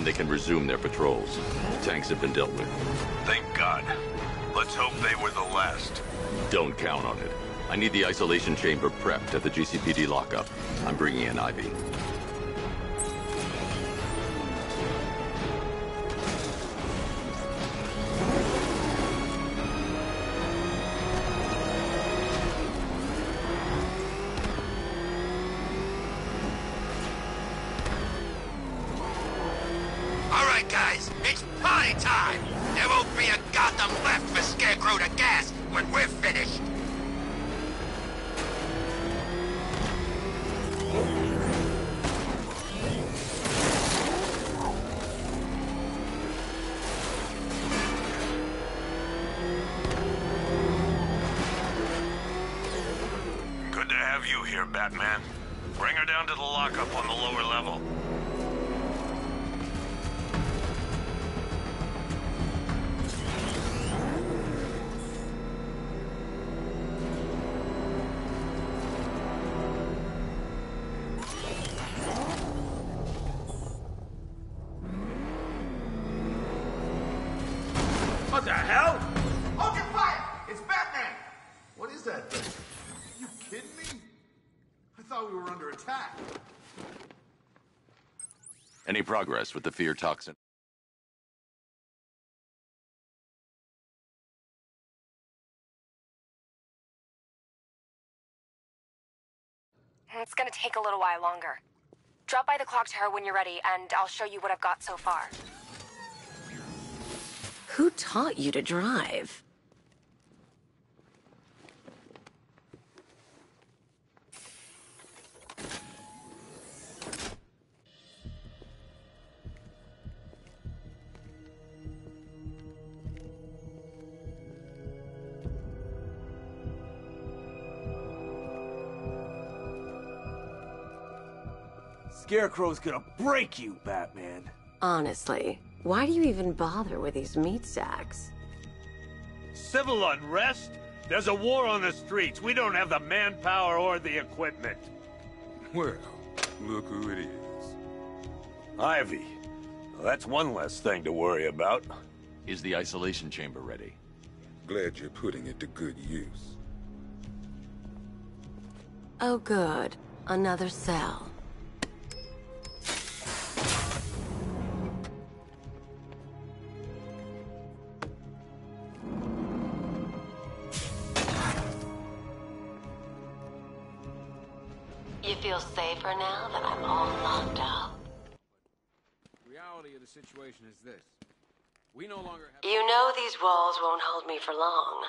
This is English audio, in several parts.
then they can resume their patrols. Tanks have been dealt with. Thank God. Let's hope they were the last. Don't count on it. I need the isolation chamber prepped at the GCPD lockup. I'm bringing in Ivy. All right, guys, it's party time! There won't be a Gotham left for Scarecrow to gas when we're finished! Good to have you here, Batman. Bring her down to the lockup on the lower level. What the hell? Hold your fire! It's Batman! What is that thing? Are you kidding me? I thought we were under attack. Any progress with the fear toxin? It's gonna take a little while longer. Drop by the clock tower when you're ready, and I'll show you what I've got so far. Who taught you to drive? Scarecrow's gonna break you, Batman. Honestly, why do you even bother with these meat sacks? Civil unrest? There's a war on the streets. We don't have the manpower or the equipment. Well, look who it is. Ivy. Well, that's one less thing to worry about. Is the isolation chamber ready? Glad you're putting it to good use. Oh good, another cell. You feel safer now that I'm all locked up? The reality of the situation is this. We no longer have... You know these walls won't hold me for long.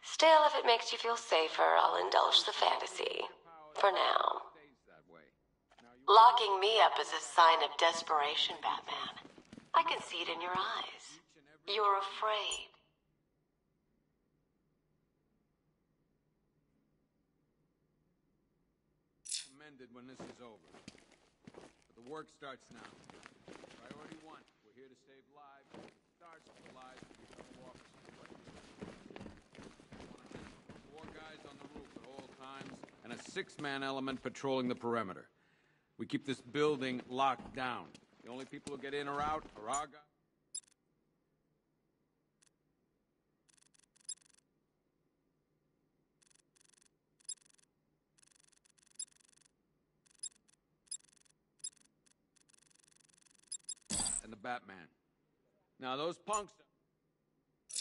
Still, if it makes you feel safer, I'll indulge the fantasy. For now. Locking me up is a sign of desperation, Batman. I can see it in your eyes. You're afraid. Amended when this is over. But the work starts now. Priority 1, we're here to save lives. It starts with the lives of your fellow officers. 4 guys on the roof at all times, and a 6-man element patrolling the perimeter. We keep this building locked down. The only people who get in or out are our guys. And the Batman. Now those punks,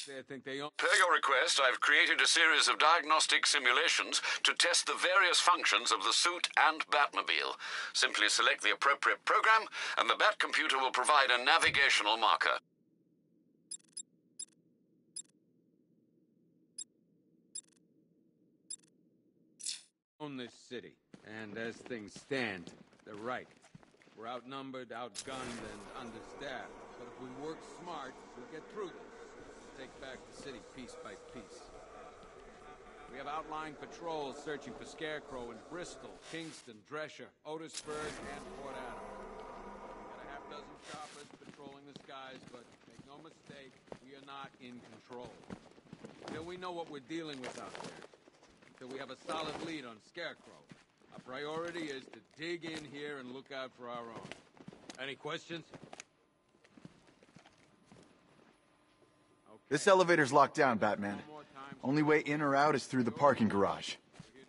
they think they own... Per your request, I've created a series of diagnostic simulations to test the various functions of the suit and Batmobile. Simply select the appropriate program, and the Bat computer will provide a navigational marker. Own this city. And as things stand, they're right. We're outnumbered, outgunned, and understaffed. But if we work smart, we'll get through this. Take back the city piece by piece. We have outlying patrols searching for Scarecrow in Bristol, Kingston, Drescher, Otisburg, and Port Adams. We got a half-dozen choppers patrolling the skies, but make no mistake, we are not in control. Until we know what we're dealing with out there, until we have a solid lead on Scarecrow, our priority is to dig in here and look out for our own. Any questions? This elevator's locked down, Batman. Only way in or out is through the parking garage.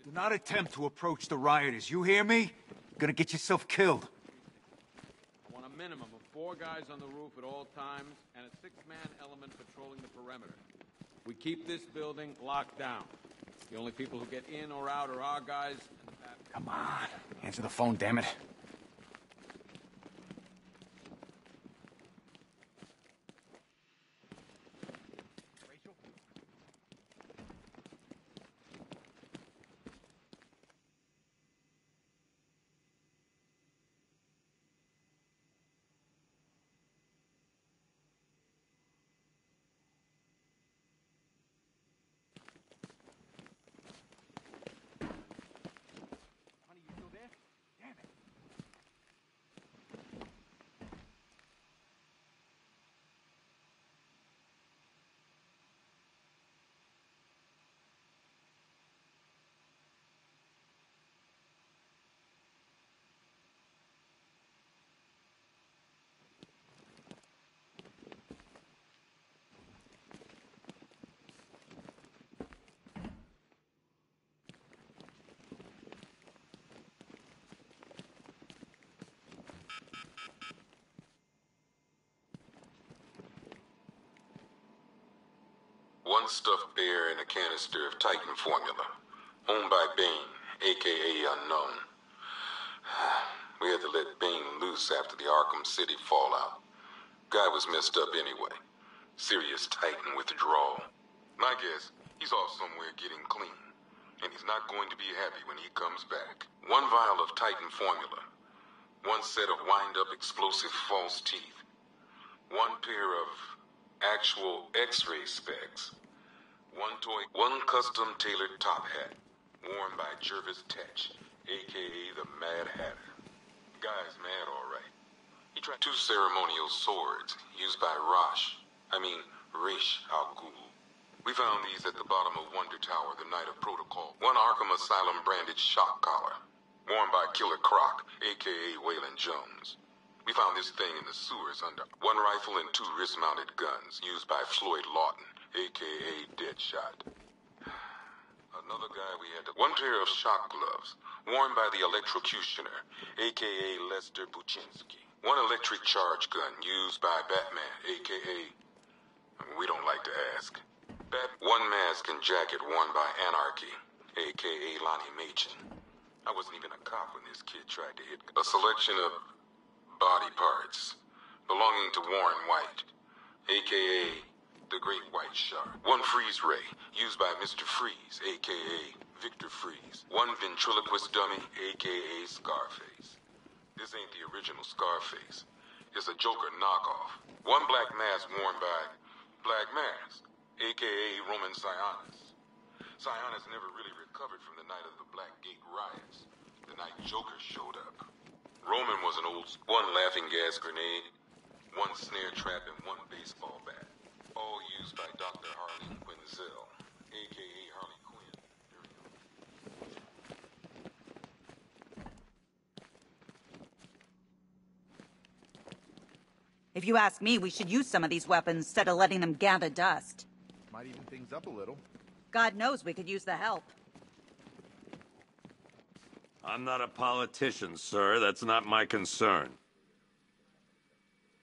Do not attempt to approach the rioters, you hear me? You're gonna get yourself killed. I want a minimum of 4 guys on the roof at all times, and a 6-man element patrolling the perimeter. We keep this building locked down. The only people who get in or out are our guys and the Bat. Come on, answer the phone, damn it. One stuffed bear in a canister of Titan formula, owned by Bane, a.k.a. Unknown. We had to let Bane loose after the Arkham City fallout. Guy was messed up anyway. Serious Titan withdrawal. My guess, he's off somewhere getting clean, and he's not going to be happy when he comes back. 1 vial of Titan formula, 1 set of wind-up explosive false teeth, 1 pair of actual X-ray specs, 1 toy, 1 custom tailored top hat, worn by Jervis Tetch, a.k.a. the Mad Hatter. Guy's mad, all right. He tried 2 ceremonial swords used by Ra's al Ghul. We found these at the bottom of Wonder Tower the night of Protocol. 1 Arkham Asylum branded shock collar, worn by Killer Croc, a.k.a. Waylon Jones. We found this thing in the sewers under 1 rifle and 2 wrist-mounted guns used by Floyd Lawton, a.k.a. Deadshot. Another guy we had 1 pair of shock gloves, worn by the Electrocutioner, a.k.a. Lester Buczynski. 1 electric charge gun used by Batman, a.k.a. We don't like to ask. 1 mask and jacket worn by Anarchy, a.k.a. Lonnie Machin. I wasn't even a cop when this kid tried to hit. A selection of body parts belonging to Warren White, a.k.a. the Great White Shark. 1 freeze ray used by Mr. Freeze, a.k.a. Victor Freeze. 1 ventriloquist dummy, a.k.a. Scarface. This ain't the original Scarface. It's a Joker knockoff. 1 black mask worn by Black Mask, a.k.a. Roman Sionis. Sionis never really recovered from the night of the Blackgate riots, the night Joker showed up. Roman was an old 1 laughing gas grenade, 1 snare trap, and 1 baseball bat. All used by Dr. Harley Quinzel, a.k.a. Harley Quinn. If you ask me, we should use some of these weapons instead of letting them gather dust. Might even things up a little. God knows we could use the help. I'm not a politician, sir. That's not my concern.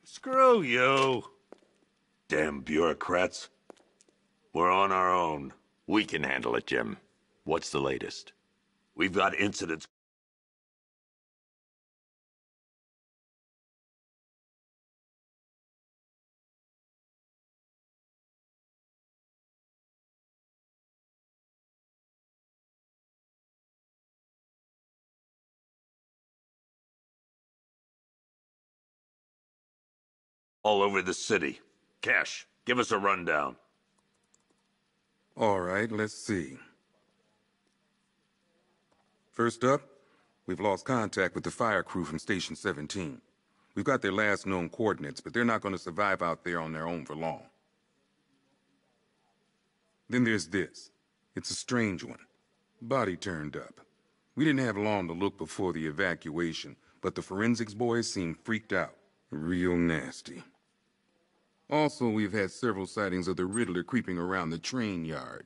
Screw you. Damn bureaucrats. We're on our own. We can handle it, Jim. What's the latest? We've got incidents. All over the city. Cash, give us a rundown. All right, let's see. First up, we've lost contact with the fire crew from Station 17. We've got their last known coordinates, but they're not going to survive out there on their own for long. Then there's this. It's a strange one. Body turned up. We didn't have long to look before the evacuation, but the forensics boys seemed freaked out. Real nasty. Also, we've had several sightings of the Riddler creeping around the train yard.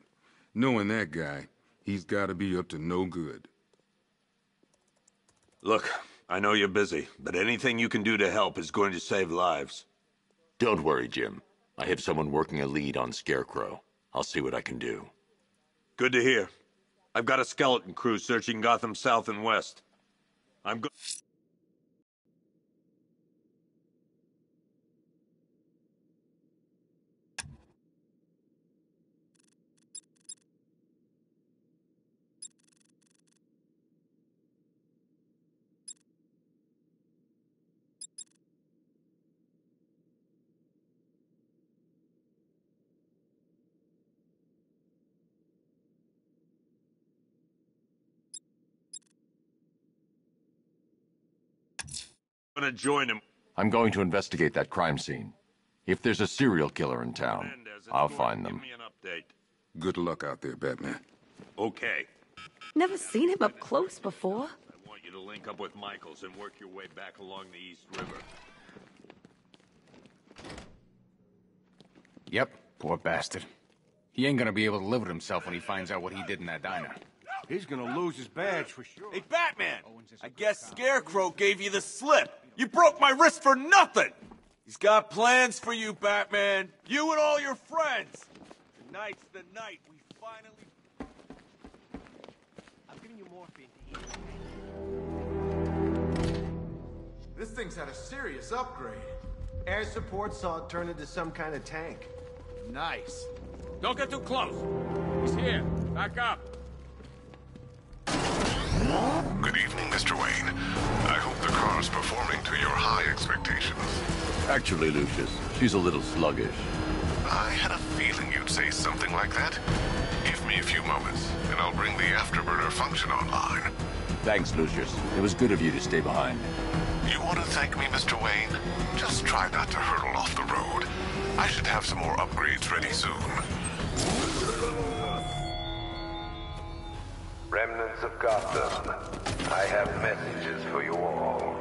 Knowing that guy, he's got to be up to no good. Look, I know you're busy, but anything you can do to help is going to save lives. Don't worry, Jim. I have someone working a lead on Scarecrow. I'll see what I can do. Good to hear. I've got a skeleton crew searching Gotham South and West. I'm go- gonna join him. I'm going to investigate that crime scene. If there's a serial killer in town, I'll find them. Give me an update. Good luck out there, Batman. Okay. Never seen him up close before. I want you to link up with Michaels and work your way back along the East River. Yep, poor bastard. He ain't gonna be able to live with himself when he finds out what he did in that diner. He's gonna lose his badge for sure. Hey, Batman! I guess Scarecrow gave you the slip. You broke my wrist for nothing! He's got plans for you, Batman. You and all your friends. Tonight's the night we finally... I'm giving you morphine to eat. This thing's had a serious upgrade. Air support saw it turn into some kind of tank. Nice. Don't get too close. He's here. Back up. Good evening, Mr. Wayne. I hope the car's performing to your high expectations. Actually, Lucius, she's a little sluggish. I had a feeling you'd say something like that. Give me a few moments, and I'll bring the afterburner function online. Thanks, Lucius. It was good of you to stay behind. You want to thank me, Mr. Wayne? Just try not to hurtle off the road. I should have some more upgrades ready soon. Remnants of Gotham, I have messages for you all.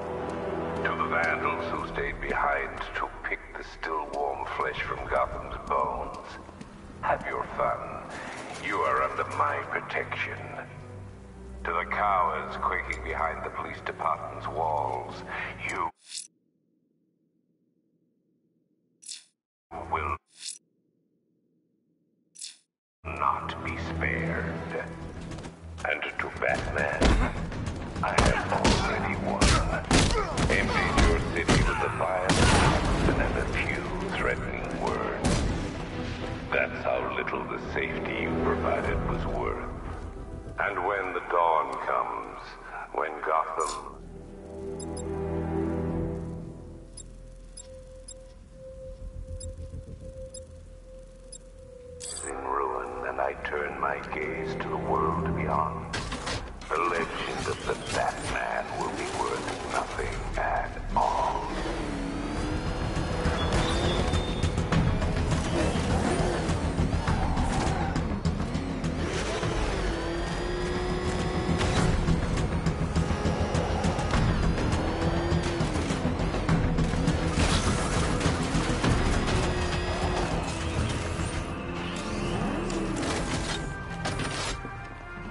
To the vandals who stayed behind to pick the still warm flesh from Gotham's bones, have your fun. You are under my protection. To the cowards quaking behind the police department's walls, you will not be spared. And to Batman, I have already won. Emptied your city with the fire and a few threatening words. That's how little the safety you provided was worth. And when the dawn comes, when Gotham is in ruin, and I turn my gaze to the world beyond, the legend of the Batman will be worth nothing at all.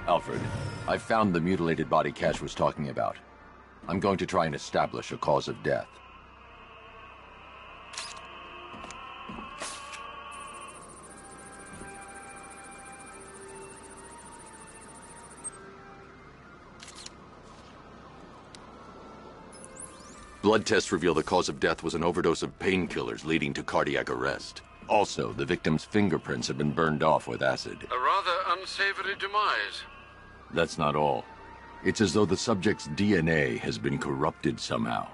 Alfred, I found the mutilated body Cash was talking about. I'm going to try and establish a cause of death. Blood tests reveal the cause of death was an overdose of painkillers leading to cardiac arrest. Also, the victim's fingerprints have been burned off with acid. A rather unsavory demise. That's not all. It's as though the subject's DNA has been corrupted somehow.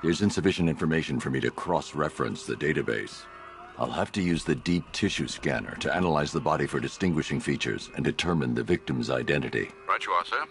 There's insufficient information for me to cross-reference the database. I'll have to use the deep tissue scanner to analyze the body for distinguishing features and determine the victim's identity. Right you are, sir.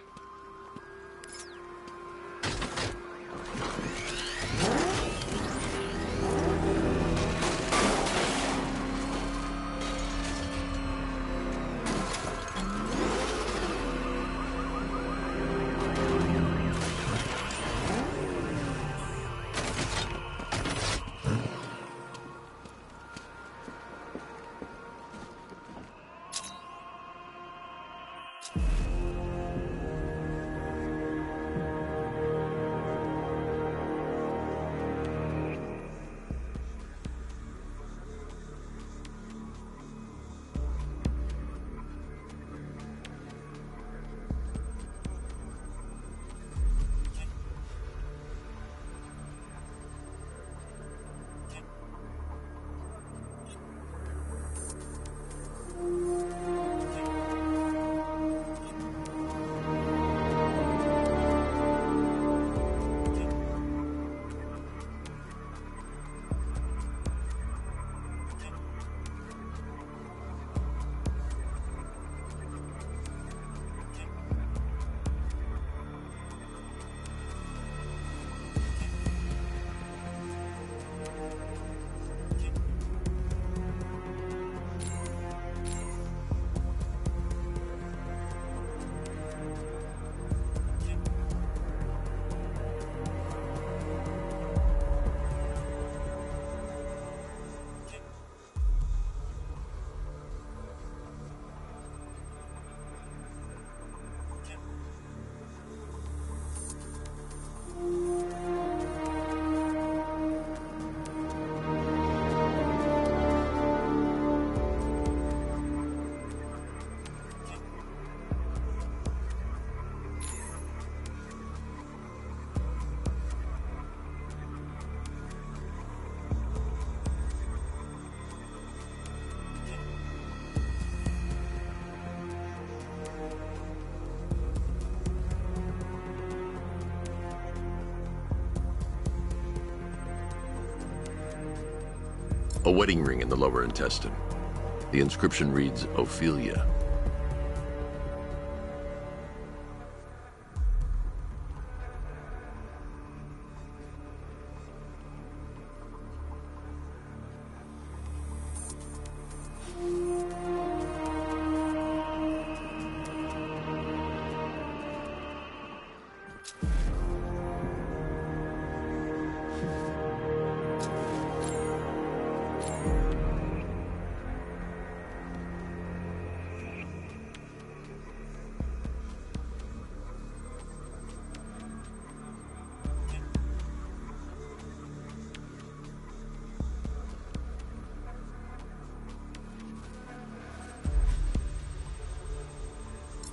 A wedding ring in the lower intestine. The inscription reads, Ophelia.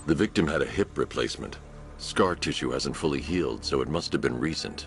The victim had a hip replacement. Scar tissue hasn't fully healed, so it must have been recent.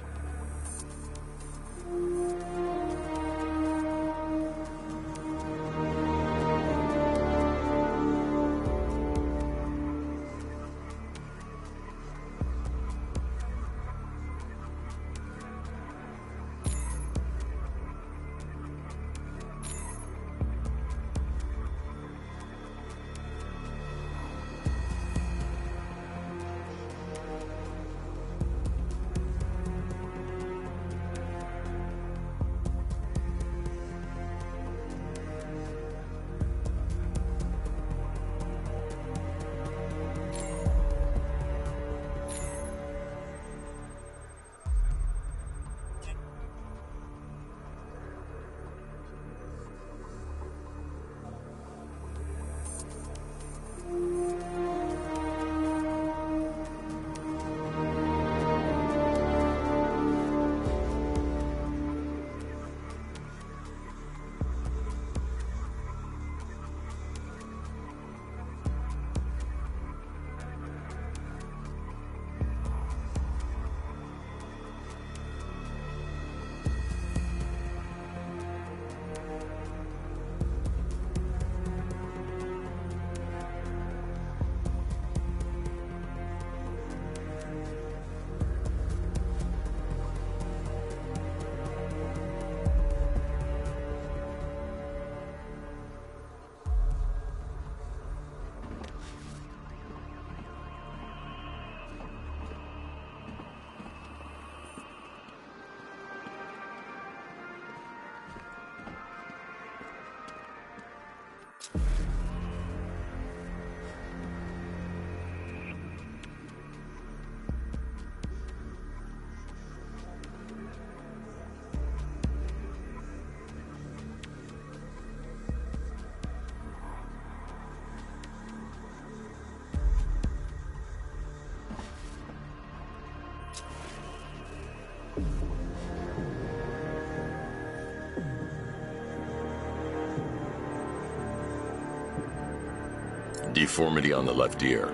Deformity on the left ear.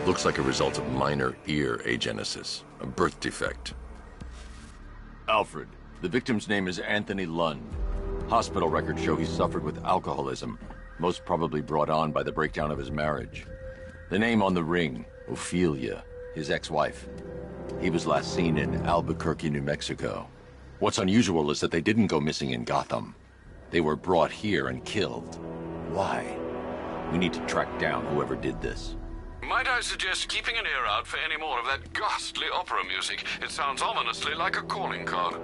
Looks like a result of minor ear agenesis, a birth defect. Alfred, the victim's name is Anthony Lund. Hospital records show he suffered with alcoholism, most probably brought on by the breakdown of his marriage. The name on the ring, Ophelia, his ex-wife. He was last seen in Albuquerque, New Mexico. What's unusual is that they didn't go missing in Gotham. They were brought here and killed. Why? We need to track down whoever did this. Might I suggest keeping an ear out for any more of that ghastly opera music? It sounds ominously like a calling card.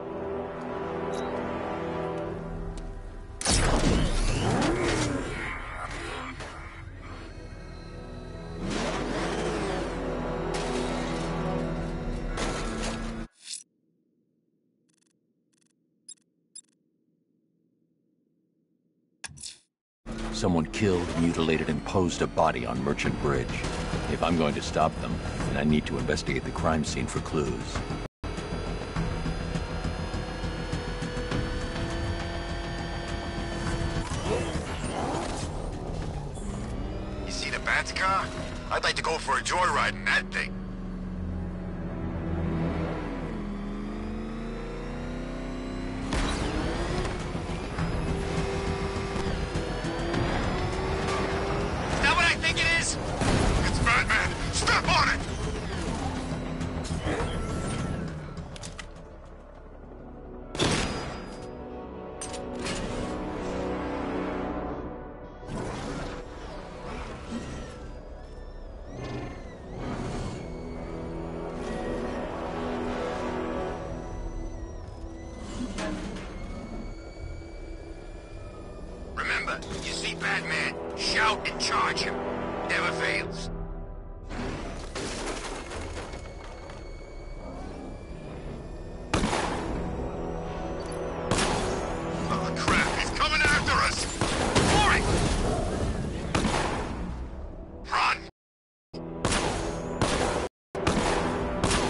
Someone killed, mutilated, and posed a body on Merchant Bridge. If I'm going to stop them, then I need to investigate the crime scene for clues. You see the Bat's car? I'd like to go for a joyride in that thing. Remember, you see Batman, shout and charge him. Never fails.